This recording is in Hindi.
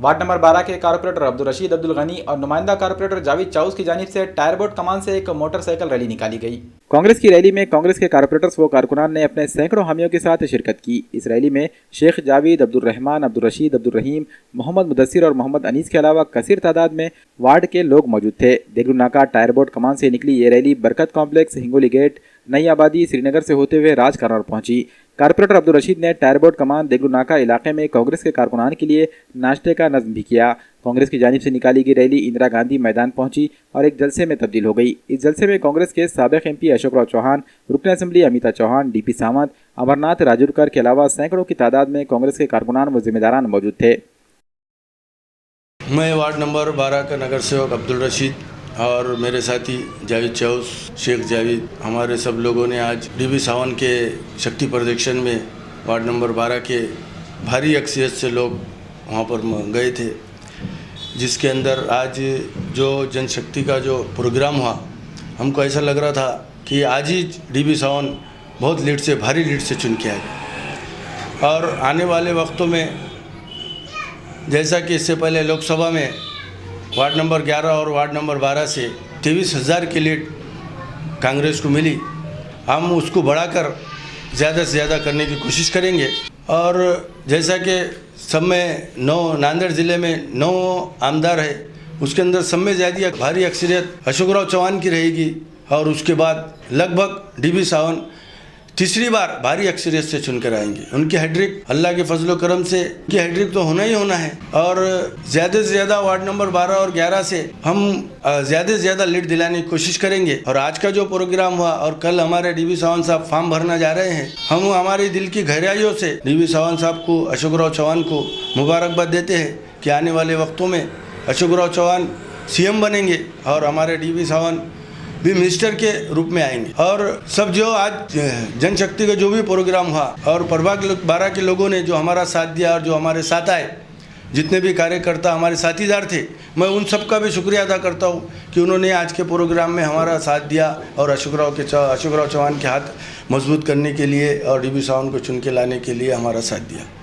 वार्ड नंबर 12 के कारपोरेटर अब्दुल रशीद अब्दुल गनी और नुमाइंदा कारपोरेटर जावेद चाउस की जानिब से टायर बोर्ड कमान से एक मोटरसाइकिल रैली निकाली गई। कांग्रेस की रैली में कांग्रेस के कारपोरेटर्स व कारकुनान ने अपने सैकड़ों हामियों के साथ शिरकत की। इस रैली में शेख जावेद, अब्दुल रहमान, अब्दुल रशीद, अब्दुल रहीम, मोहम्मद मुदस्सिर और मोहम्मद अनीस के अलावा कसीर तादाद में वार्ड के लोग मौजूद थे। देगलू नाका टायर बोर्ड कमान से निकली ये रैली बरकत कॉम्प्लेक्स, हिंगोली गेट, नई आबादी, श्रीनगर से होते हुए राज कॉर्नर पहुंची। कारपोरेटर अब्दुल रशीद ने टायर बोर्ड कमान देगलू नाका इलाके में कांग्रेस के कारकुनान के लिए नाश्ते का नज़्म भी किया। कांग्रेस की जानिब से निकाली गई रैली इंदिरा गांधी मैदान पहुंची और एक जलसे में तब्दील हो गई। इस जलसे में कांग्रेस के साबिक एमपी अशोक राव चौहान, रुकन असेंबली अमिता चौहान, डीपी सावंत, अमरनाथ राजूरकर के अलावा सैकड़ों की तादाद में कांग्रेस के कारकुनान व जिम्मेदारान मौजूद थे। मैं वार्ड नंबर 12 का नगर सेवक अब्दुल रशीद और मेरे साथी जावेद चाउस, शेख जावेद, हमारे सब लोगों ने आज डीबी सावंत के शक्ति प्रदर्शन में वार्ड नंबर 12 के भारी अक्सरियत से लोग वहाँ पर गए थे, जिसके अंदर आज जो जनशक्ति का जो प्रोग्राम हुआ, हमको ऐसा लग रहा था कि आज ही डीबी सावंत बहुत लीड से, भारी लीड से चुन के आए। और आने वाले वक्तों में जैसा कि इससे पहले लोकसभा में वार्ड नंबर 11 और वार्ड नंबर 12 से 23,000 की लीड कांग्रेस को मिली, हम उसको बढ़ाकर ज़्यादा से ज़्यादा करने की कोशिश करेंगे। और जैसा कि सब में 9 नांदेड़ ज़िले में 9 आमदार है, उसके अंदर सब में ज़्यादा भारी अक्सरियत अशोक राव चौहान की रहेगी और उसके बाद लगभग डीबी सावंत तीसरी बार भारी अक्सरियत से चुनकर आएंगे। उनकी हैट्रिक अल्लाह के फजलो करम से उनकी हैट्रिक तो होना ही होना है और ज़्यादा से ज़्यादा वार्ड नंबर 12 और 11 से हम ज़्यादा से ज़्यादा लीड दिलाने की कोशिश करेंगे। और आज का जो प्रोग्राम हुआ और कल हमारे डीबी सावंत साहब फॉर्म भरना जा रहे हैं, हम हमारे दिल की गहराइयों से डीबी सावंत साहब को, अशोक राव चौहान को मुबारकबाद देते हैं कि आने वाले वक्तों में अशोक राव चौहान CM बनेंगे और हमारे डीबी सावंत भी मिनिस्टर के रूप में आएंगे। और सब जो आज जनशक्ति का जो भी प्रोग्राम हुआ और प्रभाग 12 के लोगों ने जो हमारा साथ दिया और जो हमारे साथ आए, जितने भी कार्यकर्ता हमारे साथीदार थे, मैं उन सब का भी शुक्रिया अदा करता हूँ कि उन्होंने आज के प्रोग्राम में हमारा साथ दिया और अशोक राव चौहान के हाथ मजबूत करने के लिए और डीबी सावंत को चुन के लाने के लिए हमारा साथ दिया।